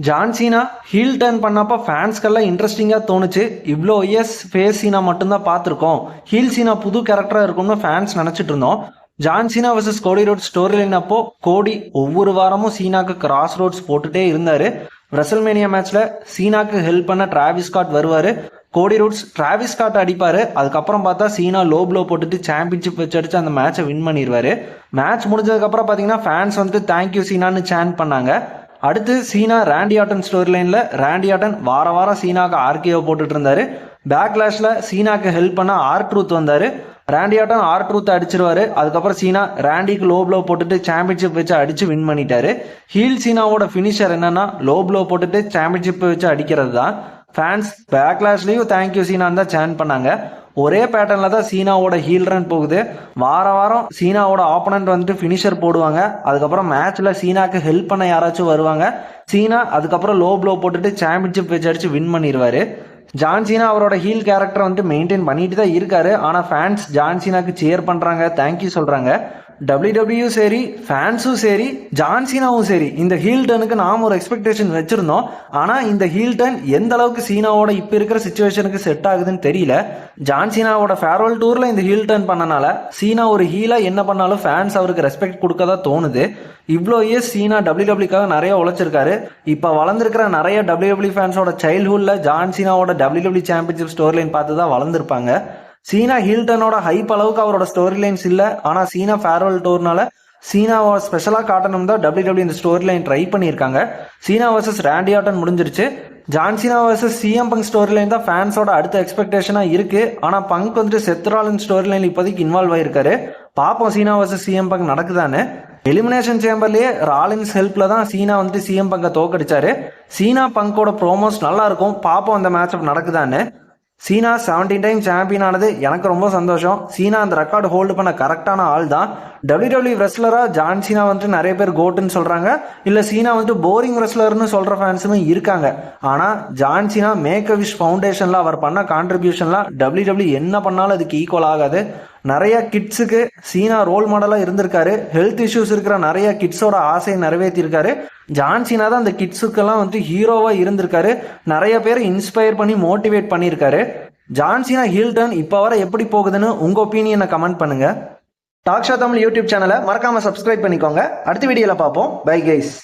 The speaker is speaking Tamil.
ஜான் சீனா ஹீல் டர்ன் பண்ணப்போ ஃபேன்ஸ்க்கெல்லாம் இன்ட்ரெஸ்டிங்காக தோணுச்சு. இவ்வளோ இயர்ஸ் ஃபேஸ் சீனா மட்டும்தான் பார்த்துருக்கோம், ஹீல் சீனா புது கேரக்டராக இருக்கும்னு ஃபேன்ஸ் நினச்சிட்டு இருந்தோம். ஜான் சீனா வர்சஸ் கோடி ரோட்ஸ் ஸ்டோரி லைன் அப்போ கோடி ஒவ்வொரு வாரமும் சீனாக்கு கிராஸ் ரோட்ஸ் போட்டுட்டே இருந்தார். ரெசல்மேனியா மேட்ச்ல சீனாக்கு ஹெல்ப் பண்ண டிராவிஸ் ஸ்காட் வருவார். கோடி ரோட்ஸ் டிராவிஸ் ஸ்காட் அடிப்பார். அதுக்கப்புறம் பார்த்தா சீனா லோ ப்ளோ போட்டுட்டு சாம்பியன்ஷிப் வச்சு அடிச்சு அந்த மேட்சை வின் பண்ணிடுவார். மேட்ச் முடிஞ்சதுக்கப்புறம் பார்த்தீங்கன்னா ஃபேன்ஸ் வந்து தேங்க்யூ சீனான்னு சேன் பண்ணாங்க. அடுத்து சீனா ராண்டி ஆட்டன் ஸ்டோரி லைனில் ராண்டி ஆட்டன் வாரம் சீனாக்கு ஆர்கேஓ போட்டுட்டு இருந்தாரு. பேக்லாஷில் சீனாக்கு ஹெல்ப் பண்ண ஆர் ட்ரூத் வந்தார். ராண்டி ஆட்டன் ஆர் ட்ரூத் அடிச்சிருவாரு. அதுக்கப்புறம் சீனா ராண்டிக்கு லோ ப்ளோ போட்டுட்டு சாம்பியன்ஷிப் வச்சு அடிச்சு வின் பண்ணிட்டாரு. ஹீல் சீனாவோட ஃபினிஷர் என்னன்னா லோ ப்ளோ போட்டுட்டு சாம்பியன்ஷிப் வச்சு அடிக்கிறது தான். ஃபேன்ஸ் பேக்லாஷ்லேயும் தேங்க்யூ சீனான்னு தான் சேன் பண்ணாங்க. ஒரே பேட்டர்னில் தான் சீனாவோட ஹீல் ரன் போகுது. வாரம் சீனாவோட ஆப்போனண்ட் வந்துட்டு ஃபினிஷர் போடுவாங்க. அதுக்கப்புறம் மேட்ச்சில் சீனாக்கு ஹெல்ப் பண்ண யாராச்சும் வருவாங்க. சீனா அதுக்கப்புறம் லோ ப்ளோ போட்டுட்டு சாம்பியன்ஷிப் வச்சு அடிச்சு வின் பண்ணிடுவார். ஜான் சீனா அவரோட ஹீல் கேரக்டரை வந்துட்டு மெயின்டைன் பண்ணிட்டு தான் இருக்காரு. ஆனால் ஃபேன்ஸ் ஜான் சீனாக்கு சேர் பண்ணுறாங்க, தேங்க்யூ சொல்கிறாங்க. டபிள்யூடபிள்யூ சரி, ஃபேன்ஸும் சரி, ஜான் சீனாவும் சரி, இந்த ஹீல் டர்னுக்கு நாம் ஒரு எக்ஸ்பெக்டேஷன் வச்சுருந்தோம். ஆனால் இந்த ஹீல் டர்ன் எந்த அளவுக்கு சீனாவோட இப்போ இருக்கிற சுச்சுவேஷனுக்கு செட் ஆகுதுன்னு தெரியல. ஜான் சீனாவோட ஃபேர்வெல் டூரில் இந்த ஹீல் டர்ன் பண்ணனால சீனா ஒரு ஹீலாக என்ன பண்ணாலும் ஃபேன்ஸ் அவருக்கு ரெஸ்பெக்ட் கொடுக்கதான் தோணுது. இவ்வளோ இயர்ஸ் சீனா டபிள்யூடபிள்யூக்காக நிறைய உழைச்சிருக்காரு. இப்போ வளர்ந்துருக்கிற நிறைய டபிள்யூடபிள்யூ ஃபேன்ஸோட சைல்ட்ஹுட்டில் ஜான் சீனாவோட டபிள்யூடபிள்யூ சாம்பியன்ஷிப் ஸ்டோரி லைன் பார்த்து தான் வளர்ந்துருப்பாங்க. சீனா ஹீல்டனோட ஹைப் அளவுக்கு அவரோட ஸ்டோரி லைன்ஸ் இல்லை. ஆனால் சீனா ஃபேர்வெல் டூர்னால சீனாவை ஸ்பெஷலாக காட்டணும் தான் டபிள்யூடபிள்யூ இந்த ஸ்டோரி லைன் ட்ரை பண்ணியிருக்காங்க. சீனா வர்சஸ் ராண்டி ஆட்டன் முடிஞ்சிருச்சு. John Cena versus CM bunk story line தான் ஃபேன்ஸோட அடுத்த எக்ஸ்பெக்டேஷனாக இருக்குது. ஆனால் பங்க் வந்துட்டு செத்ராலின் ஸ்டோரி லைன் இப்போதைக்கு இன்வால்வ் ஆயிருக்காரு. பார்ப்போம் சீனா வர்சஸ் சிஎம் பங்க் நடக்குதான்னு. எலிமினேஷன் சேம்பர்லேயே ராலின்ஸ் ஹெல்ப்ல தான் சீனா வந்துட்டு சிஎம் பங்கை தோக்கடிச்சாரு. சீனா பங்கோட ப்ரோமோஸ் நல்லா இருக்கும், பார்ப்போம் அந்த மேட்ச் நடக்குதான்னு. சீனா 17 டைம் சாம்பியன் ஆனது எனக்கு ரொம்ப சந்தோஷம். சீனா அந்த ரெக்கார்டு ஹோல்டு பண்ண கரெக்டான ஆள் தான். டபிள்யூடபிள்யூ ரெஸ்லராக ஜான் சீனா வந்துட்டு நிறைய பேர் கோட்டுன்னு சொல்கிறாங்க. இல்லை சீனா வந்துட்டு போரிங் ரெஸ்லர்னு சொல்கிற ஃபேன்ஸுமே இருக்காங்க. ஆனால் John Cena make a wish ஃபவுண்டேஷனில் அவர் பண்ண கான்ட்ரிபியூஷன்லாம் டபிள்யூடபிள்யூ என்ன பண்ணாலும் அதுக்கு ஈக்குவல் ஆகாது. நிறைய கிட்ஸுக்கு சீனா ரோல் மாடலாக இருந்திருக்காரு. ஹெல்த் இஷ்யூஸ் இருக்கிற நிறைய கிட்ஸோட ஆசையை நிறைவேற்றிருக்காரு. ஜான் சீனா தான் அந்த கிட்ஸுக்கெல்லாம் வந்து ஹீரோவாக இருந்திருக்காரு. நிறைய பேர் இன்ஸ்பயர் பண்ணி மோட்டிவேட் பண்ணியிருக்காரு. ஜான் சீனா ஹீல் டர்ன் இப்போ வர எப்படி போகுதுன்னு உங்கள் ஒப்பீனியனை கமெண்ட் பண்ணுங்க. டாக் ஷோ தமிழ் யூடியூப் சேனலை மறக்காமல் சப்ஸ்கிரைப் பண்ணிக்கோங்க. அடுத்த வீடியோவில் பார்ப்போம். Bye guys.